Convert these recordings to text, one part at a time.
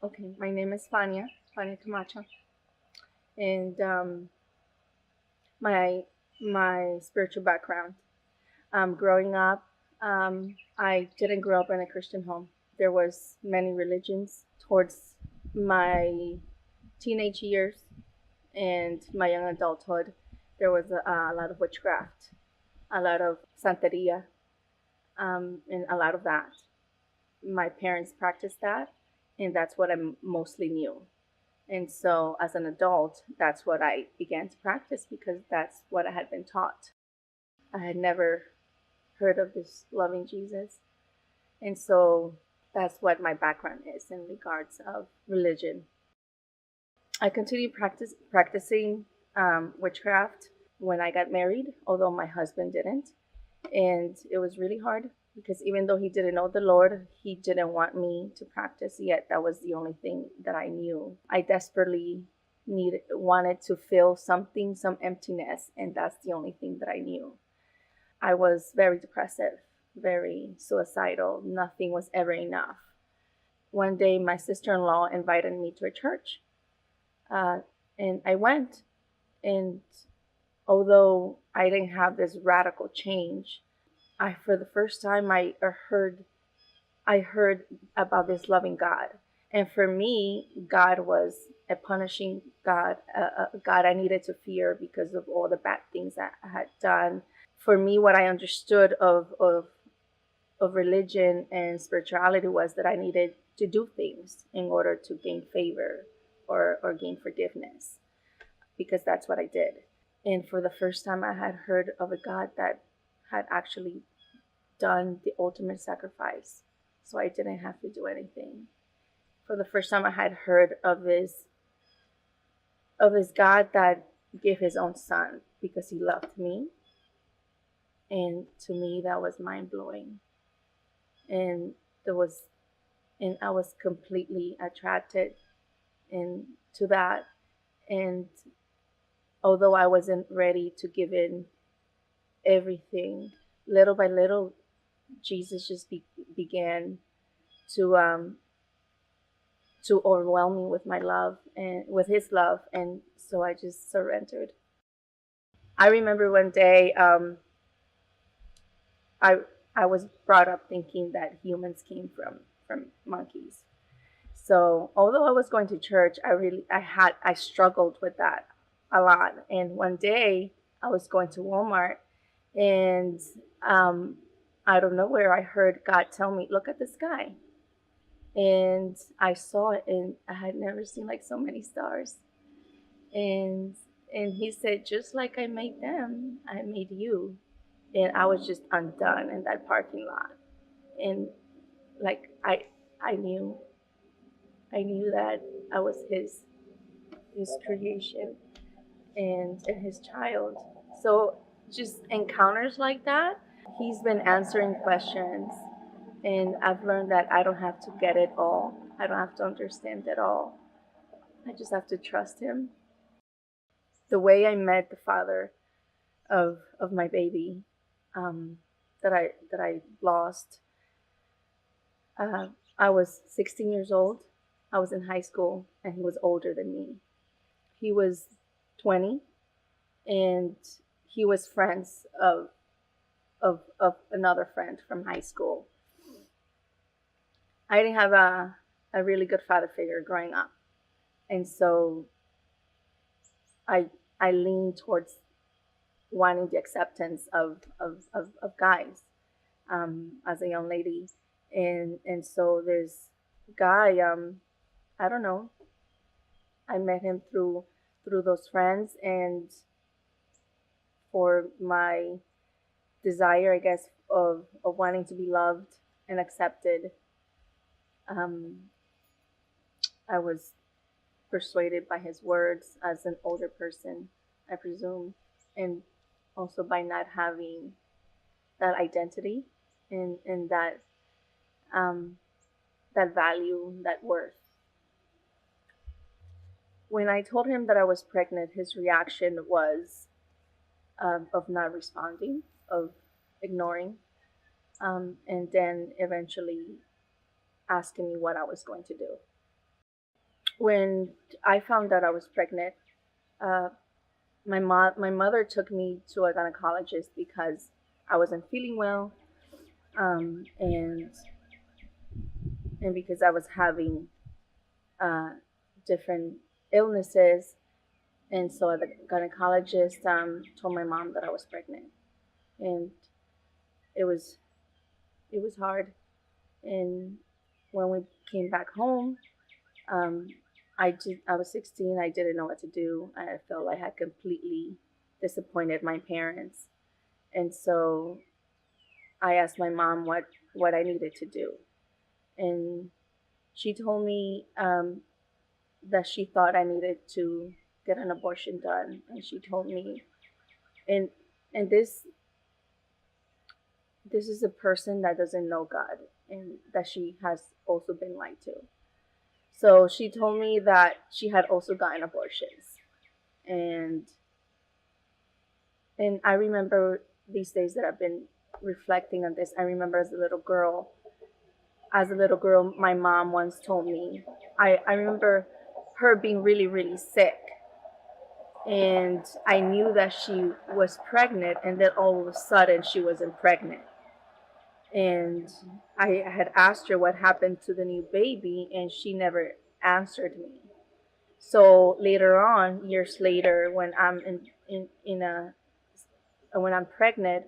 Okay, my name is Fania Camacho, and my my spiritual background. Growing up, I didn't grow up in a Christian home. There was many religions towards my teenage years and my young adulthood. There was a lot of witchcraft, a lot of santeria, and a lot of that. My parents practiced that, and that's what I mostly knew. And so, as an adult, that's what I began to practice because that's what I had been taught. I had never heard of this loving Jesus. And so, that's what my background is in regards of religion. I continued practicing witchcraft when I got married, although my husband didn't. And it was really hard because even though he didn't know the Lord, he didn't want me to practice, yet that was the only thing that I knew. I desperately wanted to feel something, some emptiness, and that's the only thing that I knew. I was very depressive, very suicidal. Nothing was ever enough. One day my sister-in-law invited me to a church, uh, and I went. And although I didn't have this radical change, I for the first time I heard about this loving God. And for me, God was a punishing God, a God I needed to fear because of all the bad things that I had done. For me, what I understood of religion and spirituality was that I needed to do things in order to gain favor or gain forgiveness, because that's what I did. And for the first time, I had heard of a God that had actually done the ultimate sacrifice, so I didn't have to do anything. For the first time, I had heard of this God that gave his own son because he loved me, and to me that was mind blowing. And there was, and I was completely attracted into that. And although I wasn't ready to give in everything, little by little, Jesus just began to um, to overwhelm me with my love and with his love, and so I just surrendered. I remember one day, I I was brought up thinking that humans came from monkeys. So although I was going to church, I struggled with that a lot. And one day I was going to Walmart, and um, out of nowhere I heard God tell me, "Look at the sky." And I saw it, and I had never seen like so many stars. And and he said, "Just like I made them, I made you." And I was just undone in that parking lot. And like I knew that I was his creation, and his child. So just encounters like that, he's been answering questions, and I've learned that I don't have to get it all. I don't have to understand it all. I just have to trust him. The way I met the father of my baby, that I lost. Uh, I was 16 years old. I was in high school, and he was older than me. He was 20, and he was friends of another friend from high school. I didn't have a really good father figure growing up, and so I I leaned towards wanting the acceptance of guys, as a young lady. And so this guy, I don't know, I met him through those friends, and for my desire, I guess, of wanting to be loved and accepted, um, I was persuaded by his words as an older person, I presume, and also by not having that identity, and um, that value, that worth. When I told him that I was pregnant, his reaction was, of not responding, of ignoring, and then eventually asking me what I was going to do. When I found out I was pregnant, uh, my mother took me to a gynecologist because I wasn't feeling well, and because I was having uh, different illnesses, and so the gynecologist told my mom that I was pregnant, and it was it was hard. And when we came back home, um, I was 16. I didn't know what to do. I felt like I had completely disappointed my parents, and so I asked my mom what I needed to do, and she told me that she thought I needed to get an abortion done, and she told me, and and this is a person that doesn't know God, and that she has also been lied to. So she told me that she had also gotten abortions, and I remember these days that I've been reflecting on this. I remember as a little girl, my mom once told me, I remember her being really, really sick. And I knew that she was pregnant, and then all of a sudden she wasn't pregnant. And I had asked her what happened to the new baby, and she never answered me. So later on, years later, when I'm in a when I'm pregnant,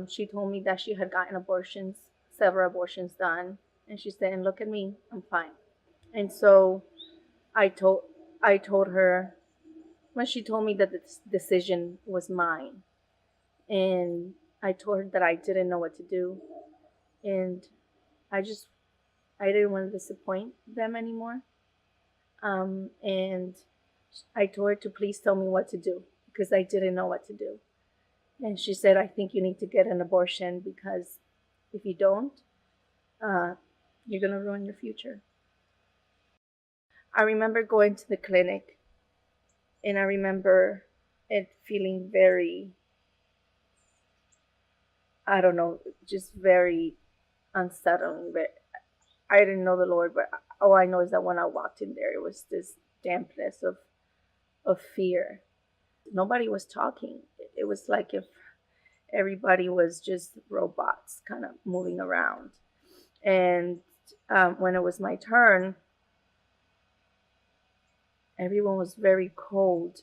she told me that she had gotten abortions, several abortions done, and she said, "And look at me, I'm fine." And so I told I told her when she told me that the decision was mine, and I told her that I didn't know what to do, and I just I didn't want to disappoint them anymore. And I told her to please tell me what to do because I didn't know what to do. And she said, "I think you need to get an abortion because if you don't, uh, you're gonna ruin your future." I remember going to the clinic, and I remember it feeling very, I don't know, just very unsettling. But I didn't know the Lord, but all I know is that when I walked in there, it was this dampness of fear. Nobody was talking. It was like if everybody was just robots kind of moving around. And when it was my turn, everyone was very cold.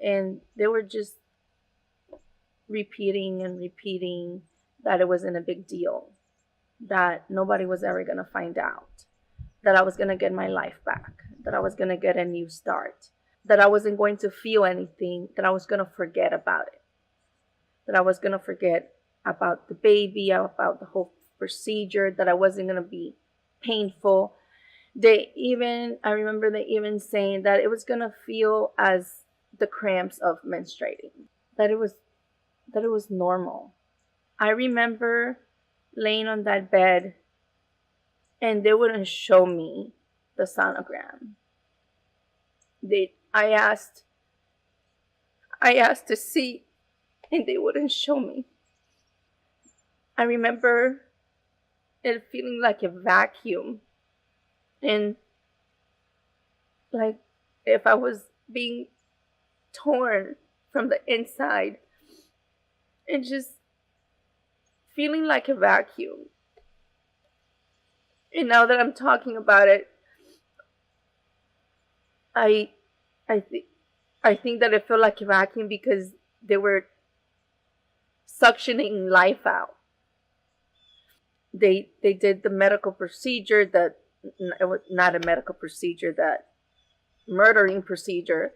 And they were just repeating and repeating that it wasn't a big deal, that nobody was ever going to find out, that I was going to get my life back, that I was going to get a new start, that I wasn't going to feel anything, that I was going to forget about it, that I was going to forget about the baby, about the whole procedure, that I wasn't going to be painful. I remember they even saying that it was going to feel as the cramps of menstruating, that it was normal. I remember laying on that bed, and they wouldn't show me the sonogram. I asked to see, and they wouldn't show me. I remember it feeling like a vacuum, and like if I was being torn from the inside, and just feeling like a vacuum. And now that I'm talking about it, I I think I think that it felt like a vacuum because they were suctioning life out. They did the medical procedure that it was not a medical procedure, that murdering procedure,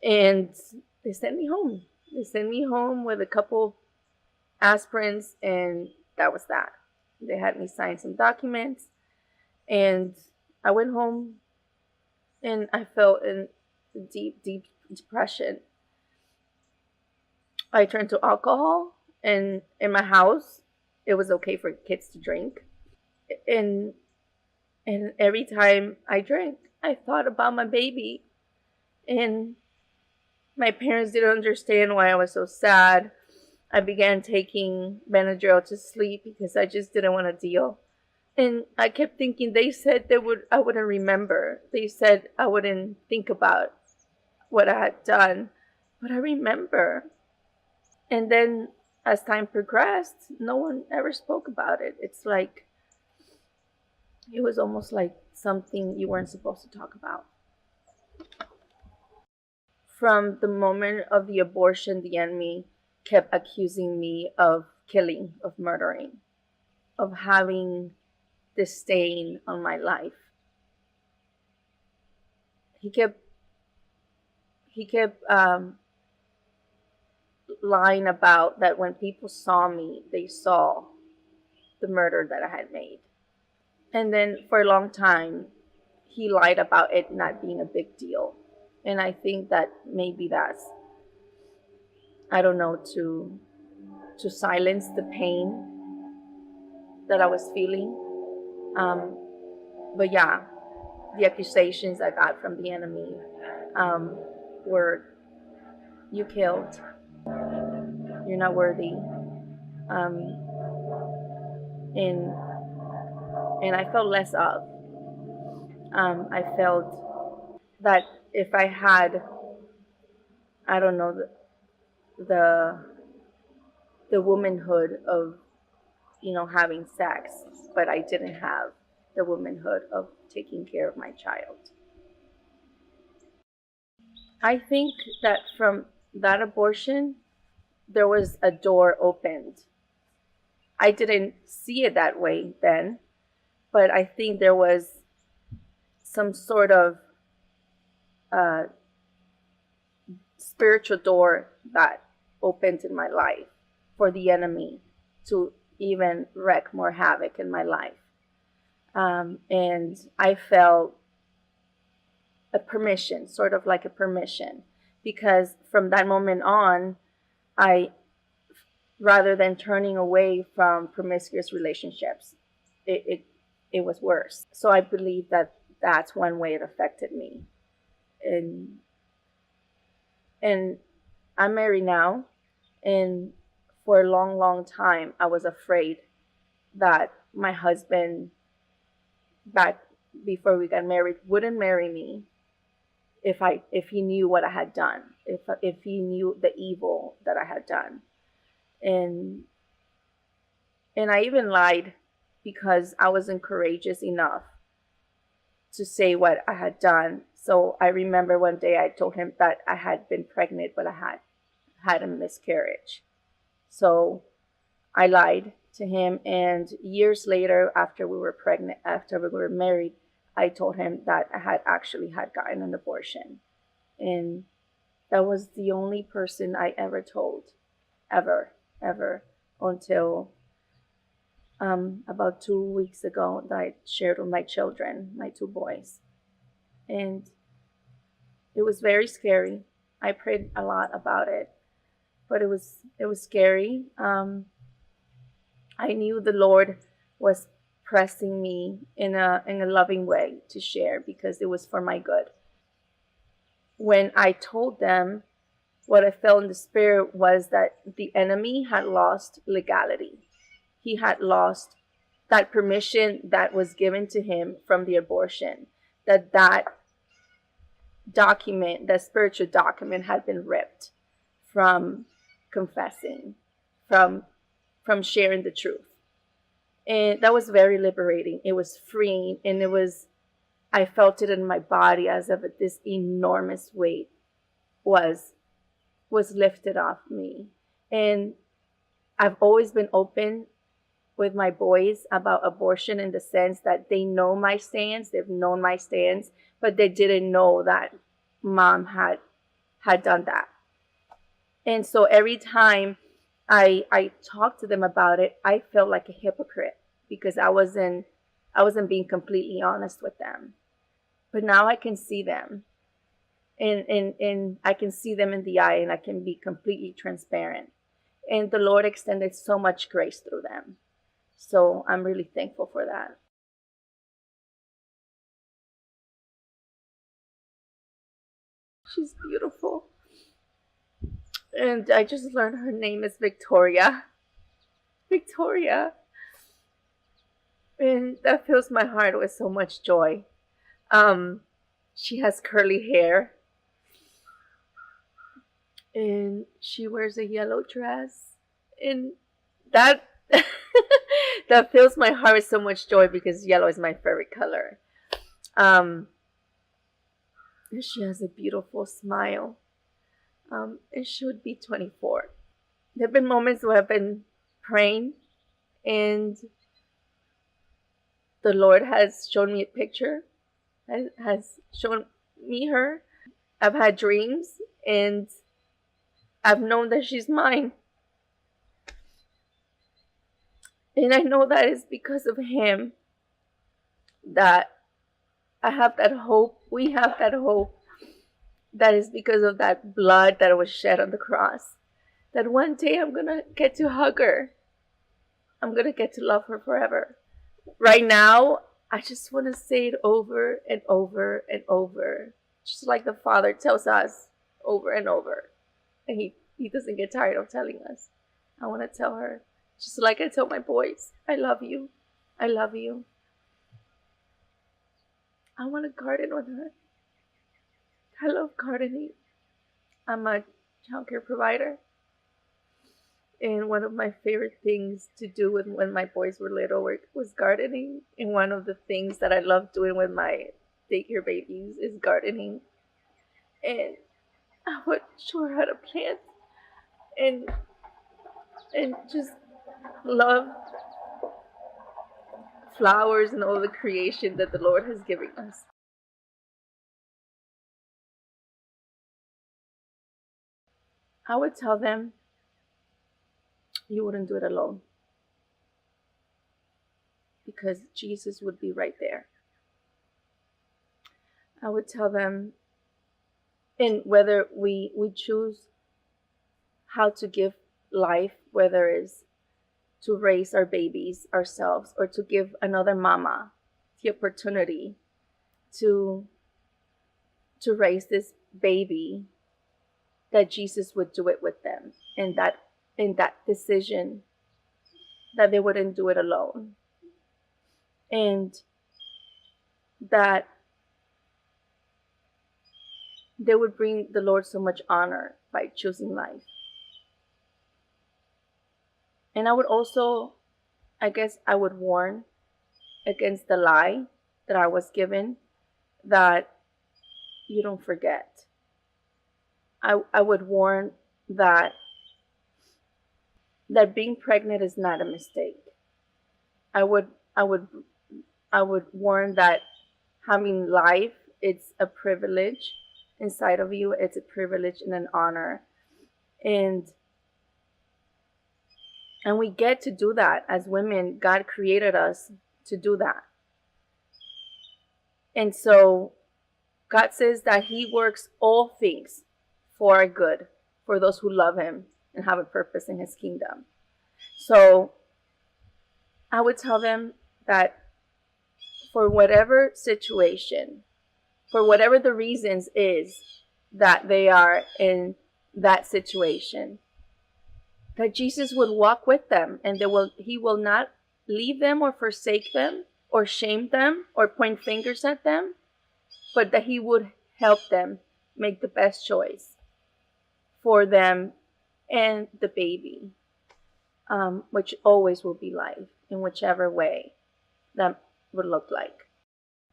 and they sent me home. They sent me home with a couple aspirins, and that was that. They had me sign some documents, and I went home, and I felt in deep, deep depression. I turned to alcohol, and in my house, it was okay for kids to drink. And every time I drank, I thought about my baby, and my parents didn't understand why I was so sad. I began taking Benadryl to sleep because I just didn't want to deal And I kept thinking, they said I wouldn't remember. They said I wouldn't think about what I had done, but I remember. And then as time progressed, no one ever spoke about it. It's like it was almost like something you weren't supposed to talk about. From the moment of the abortion, the enemy kept accusing me of killing, of murdering, of having this stain on my life. He kept lying about that when people saw me, they saw the murder that I had made. And then for a long time, he lied about it not being a big deal. And I think that maybe that's, I don't know, to silence the pain that I was feeling. Um, but yeah, the accusations I got from the enemy um, were, you killed, you're not worthy, um, and I felt less of. I felt that if I had, I don't know, the the womanhood of, having sex, but I didn't have the womanhood of taking care of my child. I think that from that abortion, there was a door opened. I didn't see it that way then, but I think there was some sort of uh, spiritual door that opened in my life for the enemy to even wreak more havoc in my life. And I felt a permission, sort of like a permission, because from that moment on, I, rather than turning away from promiscuous relationships, it, it, it was worse. So I believe that that's one way it affected me. And, and I'm married now, and for a long, long time, I was afraid that my husband, back before we got married, wouldn't marry me if he knew what I had done, if he knew the evil that I had done. And I even lied because I wasn't courageous enough to say what I had done. So I remember one day I told him that I had been pregnant, but I had a miscarriage. So I lied to him, and years later, after we were pregnant, after we were married, I told him that I had actually had gotten an abortion. And that was the only person I ever told, ever, ever, until about 2 weeks ago that I shared with my children, my two boys. And it was very scary. I prayed a lot about it, but it was scary. I knew the Lord was pressing me in a loving way to share because it was for my good. When I told them, what I felt in the spirit was that the enemy had lost legality. He had lost that permission that was given to him from the abortion. That document, that spiritual document, had been ripped from confessing, from sharing the truth. And that was very liberating. It was freeing, and I felt it in my body as if this enormous weight was lifted off me. And I've always been open with my boys about abortion in the sense that they know my stance, they've known my stance, but they didn't know that mom had done that. And so every time I talked to them about it, I felt like a hypocrite because I wasn't being completely honest with them. But now I can see them, and I can see them in the eye, and I can be completely transparent. And the Lord extended so much grace through them. So I'm really thankful for that. She's beautiful. And I just learned her name is Victoria. Victoria. And that fills my heart with so much joy. She has curly hair, and she wears a yellow dress, and that that fills my heart with so much joy because yellow is my favorite color. And she has a beautiful smile. And she would be 24. There have been moments where I've been praying, and the Lord has shown me a picture, has shown me her. I've had dreams, and I've known that she's mine. And I know that it's because of Him that I have that hope. We have that hope. That is because of that blood that was shed on the cross. That one day I'm going to get to hug her. I'm going to get to love her forever. Right now, I just want to say it over and over and over. Just like the Father tells us over and over. And he doesn't get tired of telling us. I want to tell her, just like I tell my boys, I love you. I love you. I want to garden with her. I love gardening. I'm a childcare provider. And one of my favorite things to do with when my boys were little was gardening. And one of the things that I love doing with my daycare babies is gardening. And I would show her how to plant and just love flowers and all the creation that the Lord has given us. I would tell them, you wouldn't do it alone. Because Jesus would be right there. I would tell them, and whether we choose how to give life, whether it's to raise our babies ourselves or to give another mama the opportunity to raise this baby, that Jesus would do it with them, and that in that decision that they wouldn't do it alone, and that they would bring the Lord so much honor by choosing life. And I would also, I guess I would warn against the lie that I was given, that you don't forget. I would warn that being pregnant is not a mistake. I would warn that having life, it's a privilege inside of you. It's a privilege and an honor. And we get to do that as women. God created us to do that. And so God says that He works all things for our good, for those who love Him and have a purpose in His kingdom. So I would tell them that for whatever situation, for whatever the reasons is that they are in that situation, that Jesus would walk with them, and He will not leave them or forsake them or shame them or point fingers at them, but that He would help them make the best choice for them and the baby, which always will be life in whichever way that would look like.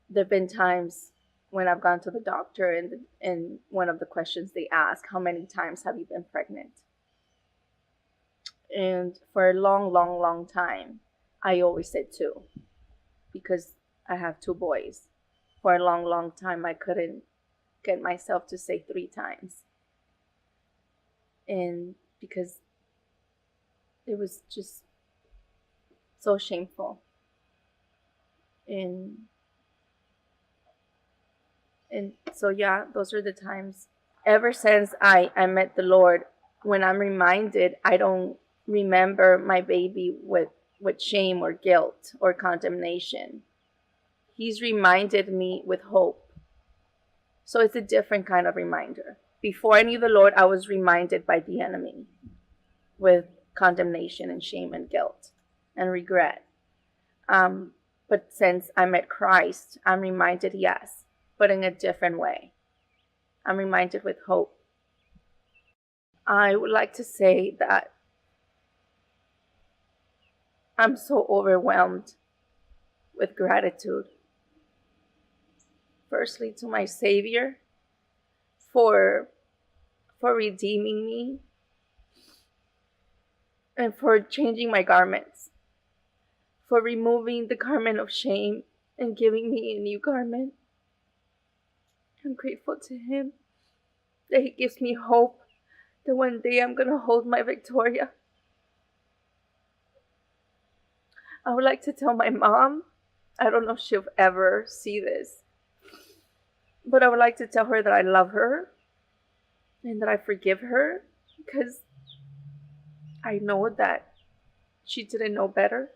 There have been times when I've gone to the doctor, and one of the questions they ask, how many times have you been pregnant? And for a long time, I always said 2, because I have 2 boys. For a long time, I couldn't get myself to say 3 times. And because it was just so shameful. And so, yeah, those are the times. Ever since I met the Lord, when I'm reminded, I don't remember my baby with shame or guilt or condemnation. He's reminded me with hope. So it's a different kind of reminder. Before I knew the Lord, I was reminded by the enemy with condemnation and shame and guilt and regret. But But since I met Christ, I'm reminded, yes, but in a different way. I'm reminded with hope. I would like to say that I'm so overwhelmed with gratitude. Firstly, to my Savior for redeeming me and for changing my garments, for removing the garment of shame and giving me a new garment. I'm grateful to Him that He gives me hope that one day I'm going to hold my Victoria. I would like to tell my mom, I don't know if she'll ever see this, but I would like to tell her that I love her and that I forgive her, because I know that she didn't know better.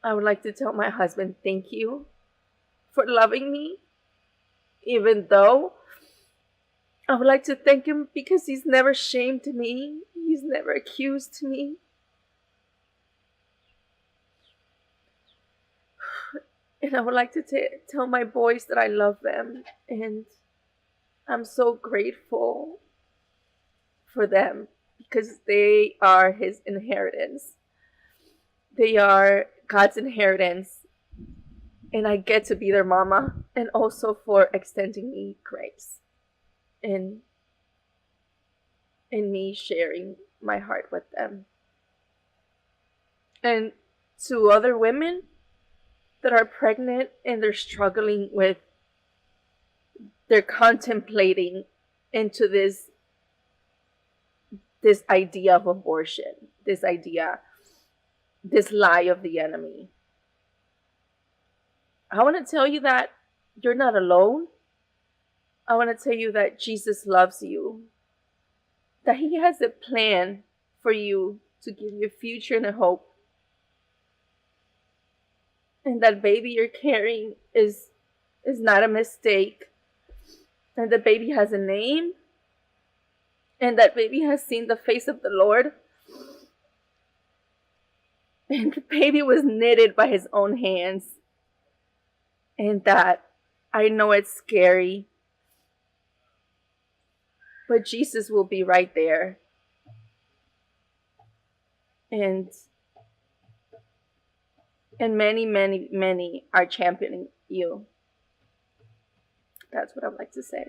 I would like to tell my husband thank you for loving me, even though I would like to thank him because he's never shamed me. He's never accused me. And I would like to tell my boys that I love them. And I'm so grateful for them because they are His inheritance. They are God's inheritance. And I get to be their mama. And also for extending me grace. And me sharing my heart with them. And to other women that are pregnant and they're struggling with, they're contemplating into this idea of abortion, this lie of the enemy. I want to tell you that you're not alone. I want to tell you that Jesus loves you, that He has a plan for you to give you a future and a hope. And that baby you're carrying is not a mistake. And the baby has a name. And that baby has seen the face of the Lord. And the baby was knitted by His own hands. And that, I know it's scary, but Jesus will be right there. And many, many, many are championing you. That's what I'd like to say.